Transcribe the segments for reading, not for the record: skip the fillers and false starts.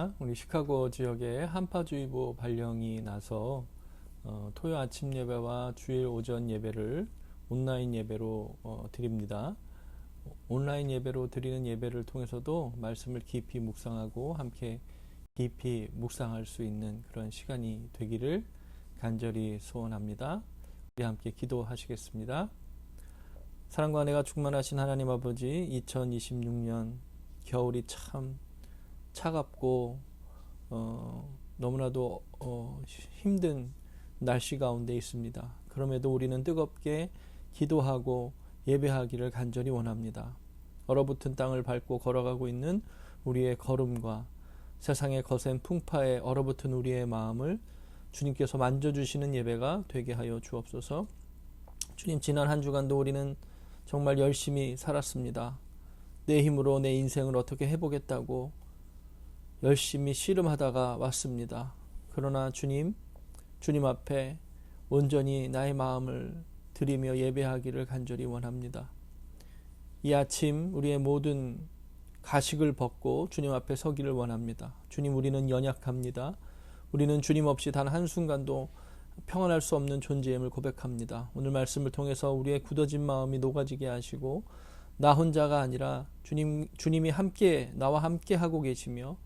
안녕하십니까. 우리 시카고 지역에 한파주의보 발령이 나서 토요 아침 예배와 주일 오전 예배를 온라인 예배로 드립니다. 온라인 예배로 드리는 예배를 통해서도 말씀을 깊이 묵상하고 함께 깊이 묵상할 수 있는 그런 시간이 되기를 간절히 소원합니다. 우리 함께 기도하시겠습니다. 사랑과 은혜가 충만하신 하나님 아버지, 2026년 겨울이 참 차갑고 너무나도 힘든 날씨 가운데 있습니다. 그럼에도 우리는 뜨겁게 기도하고 예배하기를 간절히 원합니다. 얼어붙은 땅을 밟고 걸어가고 있는 우리의 걸음과 세상의 거센 풍파에 얼어붙은 우리의 마음을 주님께서 만져주시는 예배가 되게 하여 주옵소서. 주님, 지난 한 주간도 우리는 정말 열심히 살았습니다. 내 힘으로 내 인생을 어떻게 해보겠다고 열심히 씨름하다가 왔습니다. 그러나 주님 앞에 온전히 나의 마음을 드리며 예배하기를 간절히 원합니다. 이 아침 우리의 모든 가식을 벗고 주님 앞에 서기를 원합니다. 주님, 우리는 연약합니다. 우리는 주님 없이 단 한순간도 평안할 수 없는 존재임을 고백합니다. 오늘 말씀을 통해서 우리의 굳어진 마음이 녹아지게 하시고 나 혼자가 아니라 주님이 함께 나와 함께 하고 계시며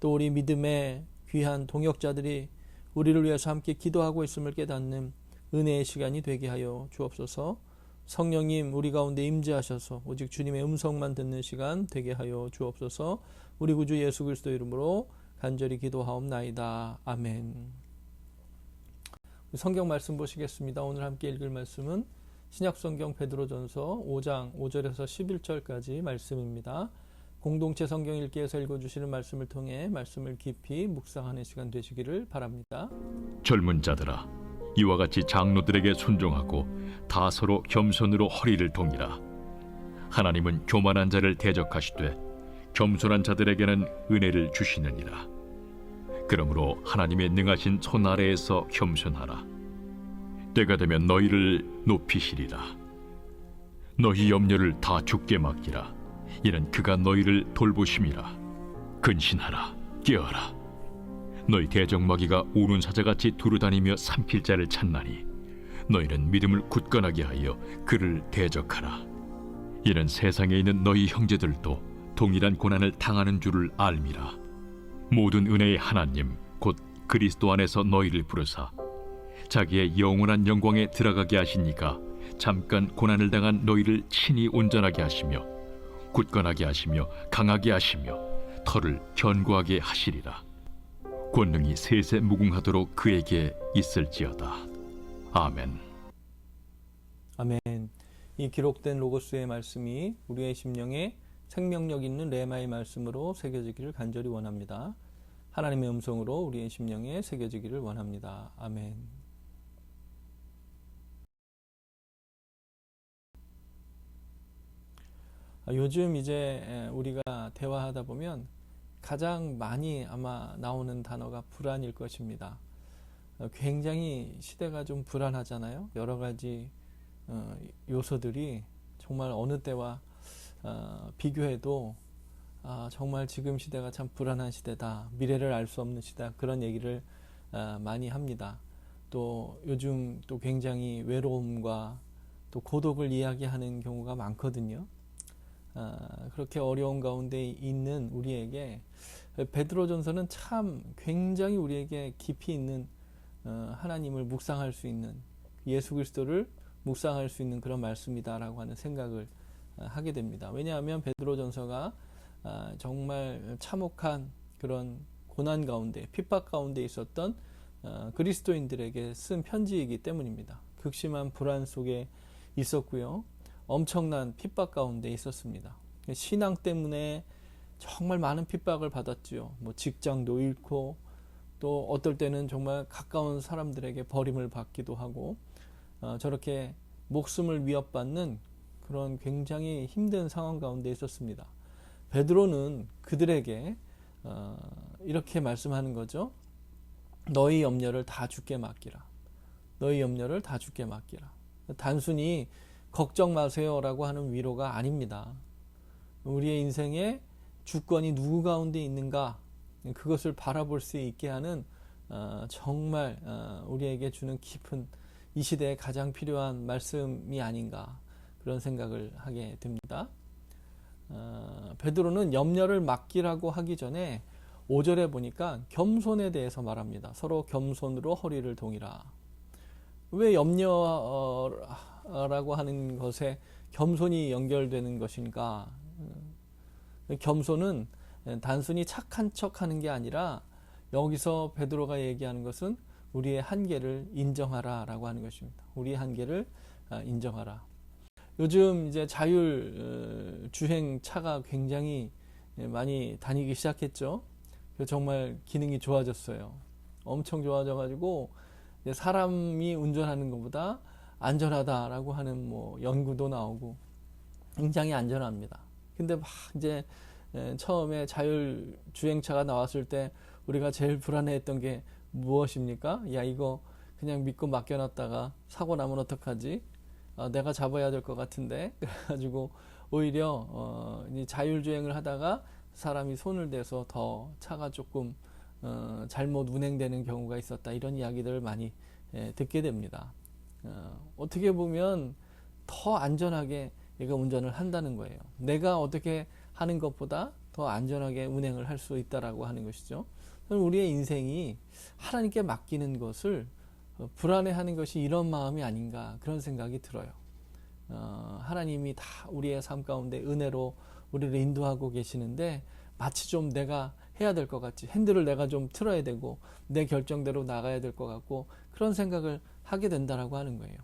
또 우리 믿음의 귀한 동역자들이 우리를 위해서 함께 기도하고 있음을 깨닫는 은혜의 시간이 되게 하여 주옵소서. 성령님, 우리 가운데 임재하셔서 오직 주님의 음성만 듣는 시간 되게 하여 주옵소서. 우리 구주 예수 그리스도 이름으로 간절히 기도하옵나이다. 아멘. 성경 말씀 보시겠습니다. 오늘 함께 읽을 말씀은 신약성경 베드로전서 5장 5절에서 11절까지 말씀입니다. 공동체 성경 읽기에서 읽어주시는 말씀을 통해 말씀을 깊이 묵상하는 시간 되시기를 바랍니다. 젊은 자들아, 이와 같이 장로들에게 순종하고 다 서로 겸손으로 허리를 동이라. 하나님은 교만한 자를 대적하시되 겸손한 자들에게는 은혜를 주시느니라. 그러므로 하나님의 능하신 손 아래에서 겸손하라. 때가 되면 너희를 높이시리라. 너희 염려를 다 주께 맡기라. 이는 그가 너희를 돌보심이라. 근신하라, 깨어라. 너희 대적마귀가 우는 사자같이 두루다니며 삼킬 자를 찾나니 너희는 믿음을 굳건하게 하여 그를 대적하라. 이는 세상에 있는 너희 형제들도 동일한 고난을 당하는 줄을 알미라. 모든 은혜의 하나님 곧 그리스도 안에서 너희를 부르사 자기의 영원한 영광에 들어가게 하시니까 잠깐 고난을 당한 너희를 친히 온전하게 하시며 굳건하게 하시며 강하게 하시며 털을 견고하게 하시리라. 권능이 세세 무궁하도록 그에게 있을지어다. 아멘. 아멘. 이 기록된 로고스의 말씀이 우리의 심령에 생명력 있는 레마의 말씀으로 새겨지기를 간절히 원합니다. 하나님의 음성으로 우리의 심령에 새겨지기를 원합니다. 아멘. 요즘 이제 우리가 대화하다 보면 가장 많이 아마 나오는 단어가 불안일 것입니다. 굉장히 시대가 좀 불안하잖아요. 여러 가지 요소들이 정말 어느 때와 비교해도 정말 지금 시대가 참 불안한 시대다. 미래를 알 수 없는 시대다. 그런 얘기를 많이 합니다. 또 요즘 또 굉장히 외로움과 또 고독을 이야기하는 경우가 많거든요. 그렇게 어려운 가운데 있는 우리에게 베드로전서는 참 굉장히 우리에게 깊이 있는 하나님을 묵상할 수 있는 예수 그리스도를 묵상할 수 있는 그런 말씀이다라고 하는 생각을 하게 됩니다. 왜냐하면 베드로전서가 정말 참혹한 그런 고난 가운데 핍박 가운데 있었던 그리스도인들에게 쓴 편지이기 때문입니다. 극심한 불안 속에 있었고요. 엄청난 핍박 가운데 있었습니다. 신앙 때문에 정말 많은 핍박을 받았죠. 뭐 직장도 잃고 또 어떨 때는 정말 가까운 사람들에게 버림을 받기도 하고 저렇게 목숨을 위협받는 그런 굉장히 힘든 상황 가운데 있었습니다. 베드로는 그들에게 이렇게 말씀하는 거죠. 너희 염려를 다 주께 맡기라. 너희 염려를 다 주께 맡기라. 단순히 걱정 마세요라고 하는 위로가 아닙니다. 우리의 인생에 주권이 누구 가운데 있는가, 그것을 바라볼 수 있게 하는 정말 우리에게 주는 깊은 이 시대에 가장 필요한 말씀이 아닌가 그런 생각을 하게 됩니다. 베드로는 염려를 맡기라고 하기 전에 5절에 보니까 겸손에 대해서 말합니다. 서로 겸손으로 허리를 동이라. 왜 염려라고 하는 것에 겸손이 연결되는 것인가? 겸손은 단순히 착한 척하는 게 아니라 여기서 베드로가 얘기하는 것은 우리의 한계를 인정하라 라고 하는 것입니다. 우리의 한계를 인정하라. 요즘 이제 자율 주행 차가 굉장히 많이 다니기 시작했죠. 정말 기능이 좋아졌어요. 엄청 좋아져가지고 사람이 운전하는 것보다 안전하다라고 하는 뭐 연구도 나오고 굉장히 안전합니다. 근데 막 이제 처음에 자율 주행차가 나왔을 때 우리가 제일 불안해했던 게 무엇입니까? 야, 이거 그냥 믿고 맡겨놨다가 사고 나면 어떡하지? 내가 잡아야 될 것 같은데. 그래가지고 오히려 자율 주행을 하다가 사람이 손을 대서 더 차가 조금 잘못 운행되는 경우가 있었다. 이런 이야기들을 많이 듣게 됩니다. 어떻게 보면 더 안전하게 얘가 운전을 한다는 거예요. 내가 어떻게 하는 것보다 더 안전하게 운행을 할 수 있다라고 하는 것이죠. 우리의 인생이 하나님께 맡기는 것을 불안해하는 것이 이런 마음이 아닌가 그런 생각이 들어요. 하나님이 다 우리의 삶 가운데 은혜로 우리를 인도하고 계시는데 마치 좀 내가 해야 될 것 같지, 핸들을 내가 좀 틀어야 되고 내 결정대로 나가야 될 것 같고 그런 생각을 하게 된다라고 하는 거예요.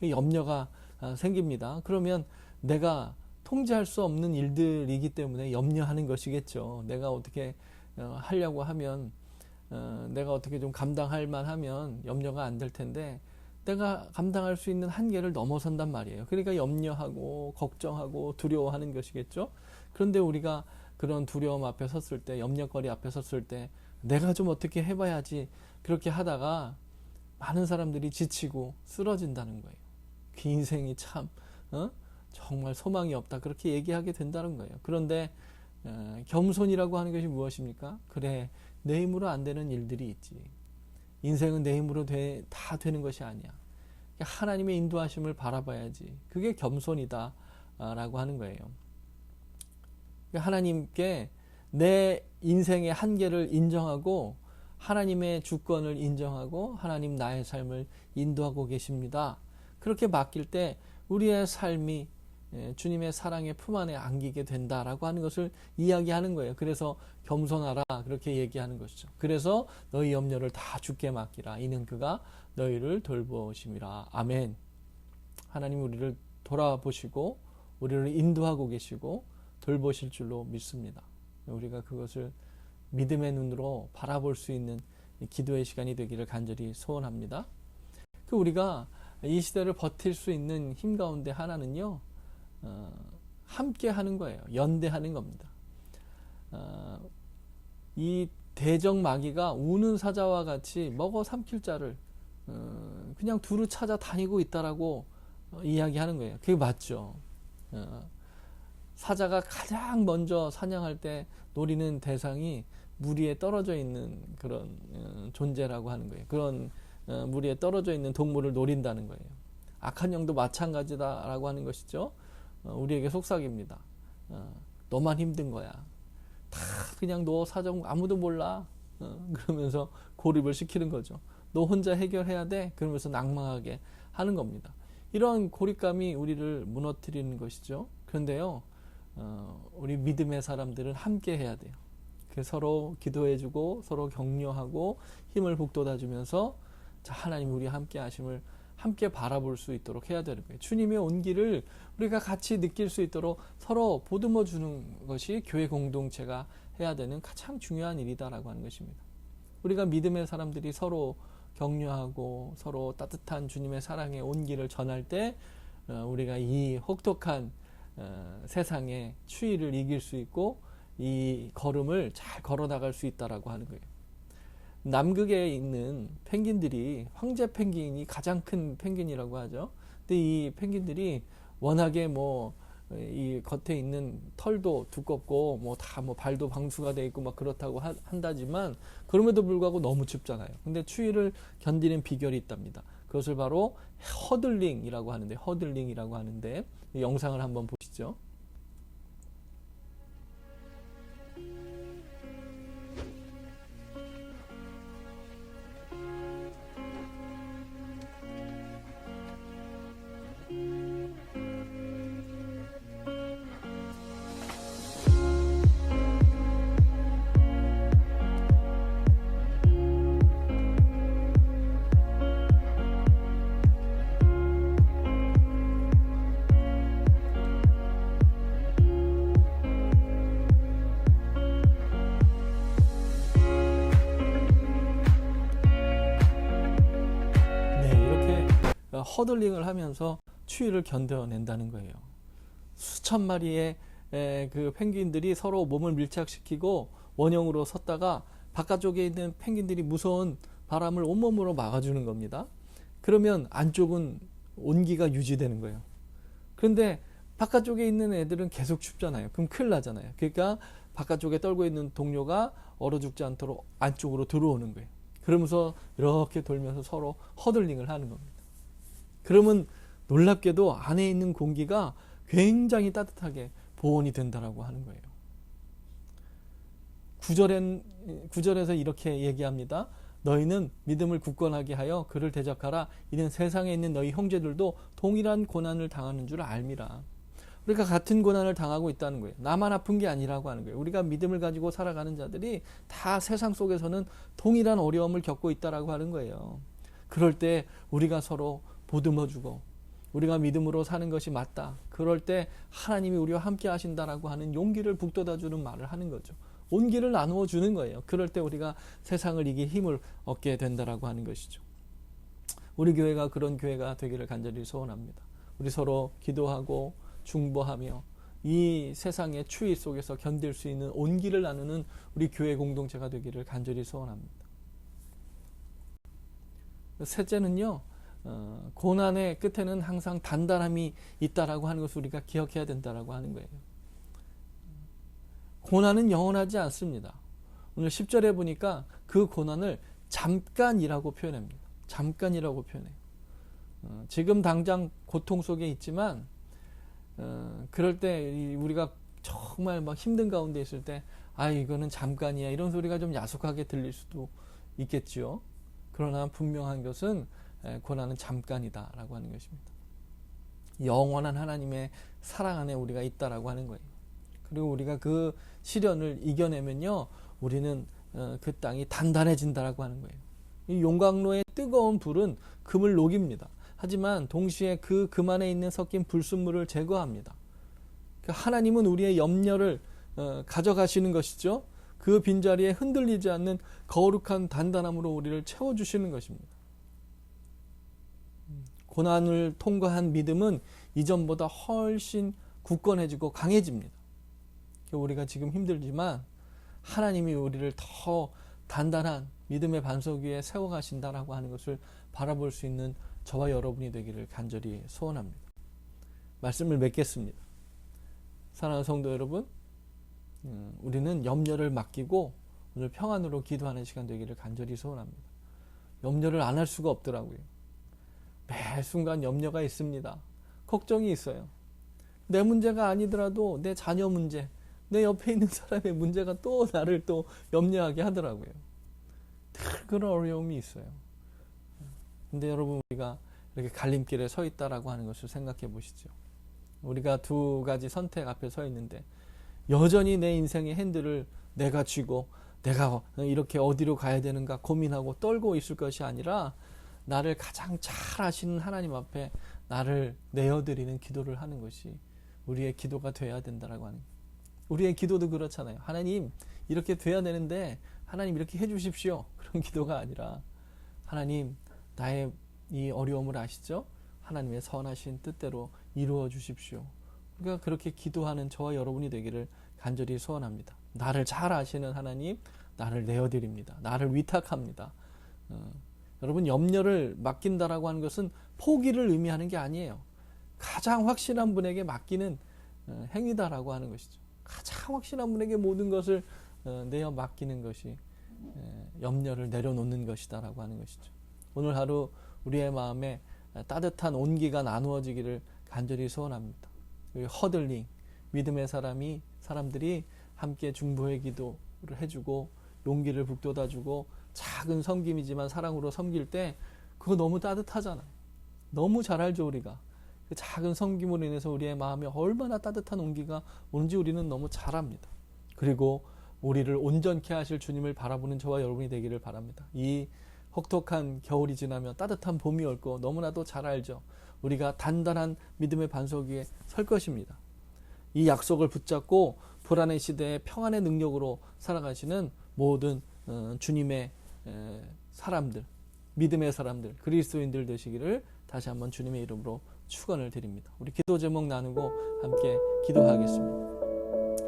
염려가 생깁니다. 그러면 내가 통제할 수 없는 일들이기 때문에 염려하는 것이겠죠. 내가 어떻게 하려고 하면 내가 어떻게 좀 감당할 만하면 염려가 안 될 텐데 내가 감당할 수 있는 한계를 넘어선단 말이에요. 그러니까 염려하고 걱정하고 두려워하는 것이겠죠. 그런데 우리가 그런 두려움 앞에 섰을 때, 염려거리 앞에 섰을 때 내가 좀 어떻게 해봐야지 그렇게 하다가 많은 사람들이 지치고 쓰러진다는 거예요. 그 인생이 참 정말 소망이 없다 그렇게 얘기하게 된다는 거예요. 그런데 겸손이라고 하는 것이 무엇입니까? 그래, 내 힘으로 안 되는 일들이 있지. 인생은 내 힘으로 다 되는 것이 아니야. 하나님의 인도하심을 바라봐야지. 그게 겸손이다 라고 하는 거예요. 하나님께 내 인생의 한계를 인정하고 하나님의 주권을 인정하고 하나님 나의 삶을 인도하고 계십니다. 그렇게 맡길 때 우리의 삶이 주님의 사랑의 품 안에 안기게 된다라고 하는 것을 이야기하는 거예요. 그래서 겸손하라 그렇게 얘기하는 것이죠. 그래서 너희 염려를 다 주께 맡기라. 이는 그가 너희를 돌보심이라. 아멘. 하나님 우리를 돌아보시고 우리를 인도하고 계시고 돌보실 줄로 믿습니다. 우리가 그것을 믿음의 눈으로 바라볼 수 있는 기도의 시간이 되기를 간절히 소원합니다. 우리가 이 시대를 버틸 수 있는 힘 가운데 하나는요, 함께 하는 거예요. 연대하는 겁니다. 이 대적마귀가 우는 사자와 같이 먹어 삼킬 자를 그냥 두루 찾아 다니고 있다라고 이야기하는 거예요. 그게 맞죠. 사자가 가장 먼저 사냥할 때 노리는 대상이 물 위에 떨어져 있는 그런 존재라고 하는 거예요. 그런 물 위에 떨어져 있는 동물을 노린다는 거예요. 악한 영도 마찬가지다라고 하는 것이죠. 우리에게 속삭입니다. 너만 힘든 거야. 다 그냥 너 사정 아무도 몰라. 그러면서 고립을 시키는 거죠. 너 혼자 해결해야 돼. 그러면서 낭망하게 하는 겁니다. 이런 고립감이 우리를 무너뜨리는 것이죠. 그런데요, 우리 믿음의 사람들은 함께 해야 돼요. 서로 기도해주고 서로 격려하고 힘을 북돋아주면서 하나님 우리 함께 하심을 함께 바라볼 수 있도록 해야 되는 거예요. 주님의 온기를 우리가 같이 느낄 수 있도록 서로 보듬어 주는 것이 교회 공동체가 해야 되는 가장 중요한 일이다라고 하는 것입니다. 우리가 믿음의 사람들이 서로 격려하고 서로 따뜻한 주님의 사랑의 온기를 전할 때 우리가 이 혹독한 세상의 추위를 이길 수 있고 이 걸음을 잘 걸어 나갈 수 있다라고 하는 거예요. 남극에 있는 펭귄들이 황제 펭귄이 가장 큰 펭귄이라고 하죠. 근데 이 펭귄들이 워낙에 이 겉에 있는 털도 두껍고 뭐 다 뭐 발도 방수가 돼 있고 막 그렇다고 한다지만 그럼에도 불구하고 너무 춥잖아요. 근데 추위를 견디는 비결이 있답니다. 그것을 바로 허들링이라고 하는데 이 영상을 한번 보시죠. 허들링을 하면서 추위를 견뎌낸다는 거예요. 수천 마리의 그 펭귄들이 서로 몸을 밀착시키고 원형으로 섰다가 바깥쪽에 있는 펭귄들이 무서운 바람을 온몸으로 막아주는 겁니다. 그러면 안쪽은 온기가 유지되는 거예요. 그런데 바깥쪽에 있는 애들은 계속 춥잖아요. 그럼 큰일 나잖아요. 그러니까 바깥쪽에 떨고 있는 동료가 얼어 죽지 않도록 안쪽으로 들어오는 거예요. 그러면서 이렇게 돌면서 서로 허들링을 하는 겁니다. 그러면 놀랍게도 안에 있는 공기가 굉장히 따뜻하게 보온이 된다라고 하는 거예요. 9절에서 이렇게 얘기합니다. 너희는 믿음을 굳건하게 하여 그를 대적하라. 이는 세상에 있는 너희 형제들도 동일한 고난을 당하는 줄 알미라. 우리가 같은 고난을 당하고 있다는 거예요. 나만 아픈 게 아니라고 하는 거예요. 우리가 믿음을 가지고 살아가는 자들이 다 세상 속에서는 동일한 어려움을 겪고 있다라고 하는 거예요. 그럴 때 우리가 서로 보듬어주고 우리가 믿음으로 사는 것이 맞다. 그럴 때 하나님이 우리와 함께 하신다라고 하는 용기를 북돋아주는 말을 하는 거죠. 온기를 나누어 주는 거예요. 그럴 때 우리가 세상을 이길 힘을 얻게 된다라고 하는 것이죠. 우리 교회가 그런 교회가 되기를 간절히 소원합니다. 우리 서로 기도하고 중보하며 이 세상의 추위 속에서 견딜 수 있는 온기를 나누는 우리 교회 공동체가 되기를 간절히 소원합니다. 셋째는요, 고난의 끝에는 항상 단단함이 있다라고 하는 것을 우리가 기억해야 된다라고 하는 거예요. 고난은 영원하지 않습니다. 오늘 10절에 보니까 그 고난을 잠깐이라고 표현합니다. 잠깐이라고 표현해요. 지금 당장 고통 속에 있지만 그럴 때 우리가 정말 막 힘든 가운데 있을 때 이거는 잠깐이야 이런 소리가 좀 야속하게 들릴 수도 있겠지요. 그러나 분명한 것은 고난은 잠깐이다라고 하는 것입니다. 영원한 하나님의 사랑 안에 우리가 있다라고 하는 거예요. 그리고 우리가 그 시련을 이겨내면요, 우리는 그 땅이 단단해진다라고 하는 거예요. 이 용광로의 뜨거운 불은 금을 녹입니다. 하지만 동시에 그 금 안에 있는 섞인 불순물을 제거합니다. 하나님은 우리의 염려를 가져가시는 것이죠. 그 빈자리에 흔들리지 않는 거룩한 단단함으로 우리를 채워주시는 것입니다. 고난을 통과한 믿음은 이전보다 훨씬 굳건해지고 강해집니다. 우리가 지금 힘들지만 하나님이 우리를 더 단단한 믿음의 반석 위에 세워가신다라고 하는 것을 바라볼 수 있는 저와 여러분이 되기를 간절히 소원합니다. 말씀을 맺겠습니다. 사랑하는 성도 여러분, 우리는 염려를 맡기고 오늘 평안으로 기도하는 시간 되기를 간절히 소원합니다. 염려를 안 할 수가 없더라고요. 매 순간 염려가 있습니다. 걱정이 있어요. 내 문제가 아니더라도 내 자녀 문제, 내 옆에 있는 사람의 문제가 또 나를 또 염려하게 하더라고요. 늘 그런 어려움이 있어요. 근데 여러분, 우리가 이렇게 갈림길에 서 있다라고 하는 것을 생각해 보시죠. 우리가 두 가지 선택 앞에 서 있는데 여전히 내 인생의 핸들을 내가 쥐고 내가 이렇게 어디로 가야 되는가 고민하고 떨고 있을 것이 아니라 나를 가장 잘 아시는 하나님 앞에 나를 내어드리는 기도를 하는 것이 우리의 기도가 돼야 된다라고 하는 거예요. 우리의 기도도 그렇잖아요. 하나님 이렇게 돼야 되는데 하나님 이렇게 해주십시오. 그런 기도가 아니라 하나님 나의 이 어려움을 아시죠? 하나님의 선하신 뜻대로 이루어 주십시오. 그러니까 그렇게 기도하는 저와 여러분이 되기를 간절히 소원합니다. 나를 잘 아시는 하나님, 나를 내어드립니다. 나를 위탁합니다. 여러분, 염려를 맡긴다라고 하는 것은 포기를 의미하는 게 아니에요. 가장 확실한 분에게 맡기는 행위다라고 하는 것이죠. 가장 확실한 분에게 모든 것을 내어 맡기는 것이 염려를 내려놓는 것이다라고 하는 것이죠. 오늘 하루 우리의 마음에 따뜻한 온기가 나누어지기를 간절히 소원합니다. 허들링, 믿음의 사람들이 함께 중보의 기도를 해주고 용기를 북돋아주고 작은 섬김이지만 사랑으로 섬길 때 그거 너무 따뜻하잖아요. 너무 잘 알죠, 우리가. 그 작은 섬김으로 인해서 우리의 마음에 얼마나 따뜻한 온기가 오는지 우리는 너무 잘 압니다. 그리고 우리를 온전케 하실 주님을 바라보는 저와 여러분이 되기를 바랍니다. 이 혹독한 겨울이 지나면 따뜻한 봄이 올 거 너무나도 잘 알죠. 우리가 단단한 믿음의 반석 위에 설 것입니다. 이 약속을 붙잡고 불안의 시대에 평안의 능력으로 살아가시는 모든 주님의 사람들, 믿음의 사람들, 그리스도인들 되시기를 다시 한번 주님의 이름으로 축원을 드립니다. 우리 기도 제목 나누고 함께 기도하겠습니다.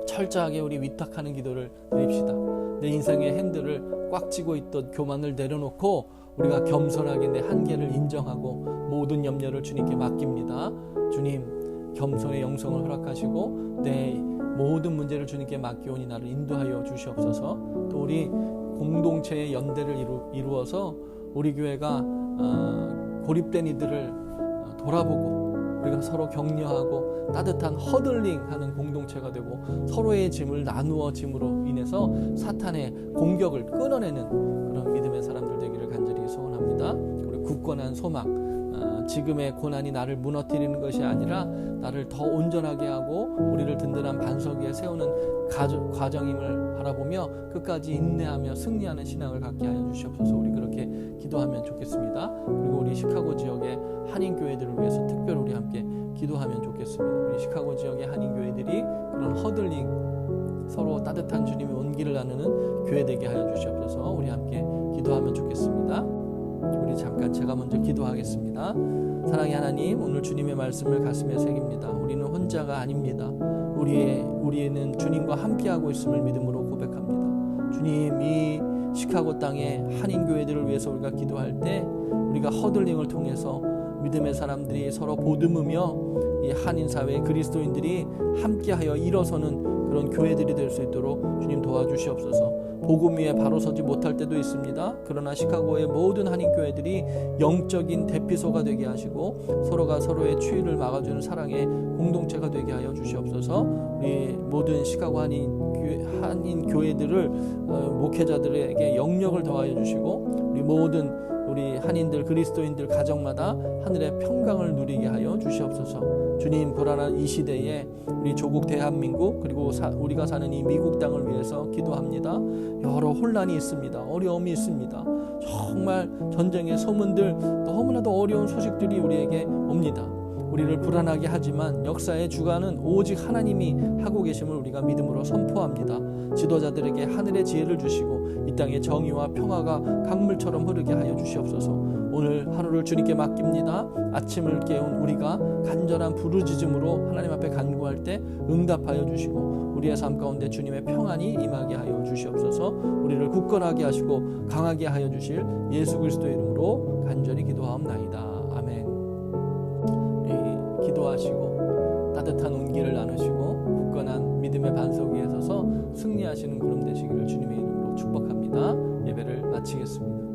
철저하게 우리 위탁하는 기도를 드립시다. 내 인생의 핸들을 꽉 쥐고 있던 교만을 내려놓고 우리가 겸손하게 내 한계를 인정하고 모든 염려를 주님께 맡깁니다. 주님, 겸손의 영성을 허락하시고 내 모든 문제를 주님께 맡기오니 나를 인도하여 주시옵소서. 또 우리 공동체의 연대를 이루어서 우리 교회가 고립된 이들을 돌아보고 우리가 서로 격려하고 따뜻한 허들링하는 공동체가 되고 서로의 짐을 나누어 짐으로 인해서 사탄의 공격을 끊어내는 그런 믿음의 사람들 되기를 간절히 소원합니다. 우리 굳건한 소망, 지금의 고난이 나를 무너뜨리는 것이 아니라 나를 더 온전하게 하고 우리를 든든한 반석 위에 세우는 과정임을 바라보며 끝까지 인내하며 승리하는 신앙을 갖게 하여 주시옵소서. 우리 그렇게 기도하면 좋겠습니다. 그리고 우리 시카고 지역의 한인교회들을 위해서 특별히 우리 함께 기도하면 좋겠습니다. 우리 시카고 지역의 한인교회들이 그런 허들링, 서로 따뜻한 주님의 온기를 나누는 교회 되게 하여 주시옵소서. 우리 함께 기도하면 좋겠습니다. 우리 잠깐 제가 먼저 기도하겠습니다. 사랑의 하나님, 오늘 주님의 말씀을 가슴에 새깁니다. 우리는 혼자가 아닙니다. 우리는 주님과 함께하고 있음을 믿음으로 고백합니다. 주님, 이 시카고 땅의 한인교회들을 위해서 우리가 기도할 때 우리가 허들링을 통해서 믿음의 사람들이 서로 보듬으며 이 한인사회의 그리스도인들이 함께하여 일어서는 그런 교회들이 될 수 있도록 주님 도와주시옵소서. 복음 위에 바로 서지 못할 때도 있습니다. 그러나 시카고의 모든 한인교회들이 영적인 대피소가 되게 하시고 서로가 서로의 추위를 막아주는 사랑의 공동체가 되게 하여 주시옵소서. 우리 모든 시카고 한인교회들을 목회자들에게 영력을 더하여 주시고 우리 모든 우리 한인들 그리스도인들 가정마다 하늘의 평강을 누리게 하여 주시옵소서. 주님, 불안한 이 시대에 우리 조국 대한민국 그리고 우리가 사는 이 미국 땅을 위해서 기도합니다. 여러 혼란이 있습니다. 어려움이 있습니다. 정말 전쟁의 소문들, 너무나도 어려운 소식들이 우리에게 옵니다. 우리를 불안하게 하지만 역사의 주관은 오직 하나님이 하고 계심을 우리가 믿음으로 선포합니다. 지도자들에게 하늘의 지혜를 주시고 이 땅의 정의와 평화가 강물처럼 흐르게 하여 주시옵소서. 오늘 하루를 주님께 맡깁니다. 아침을 깨운 우리가 간절한 부르짖음으로 하나님 앞에 간구할 때 응답하여 주시고 우리의 삶 가운데 주님의 평안이 임하게 하여 주시옵소서. 우리를 굳건하게 하시고 강하게 하여 주실 예수 그리스도의 이름으로 간절히 기도하옵나이다. 아멘. 우리 기도하시고 따뜻한 온기를 나누시고 굳건한 믿음의 반석 위에 서서 승리하시는 구름 되시기를 주님의 이름으로 축복합니다. 예배를 마치겠습니다.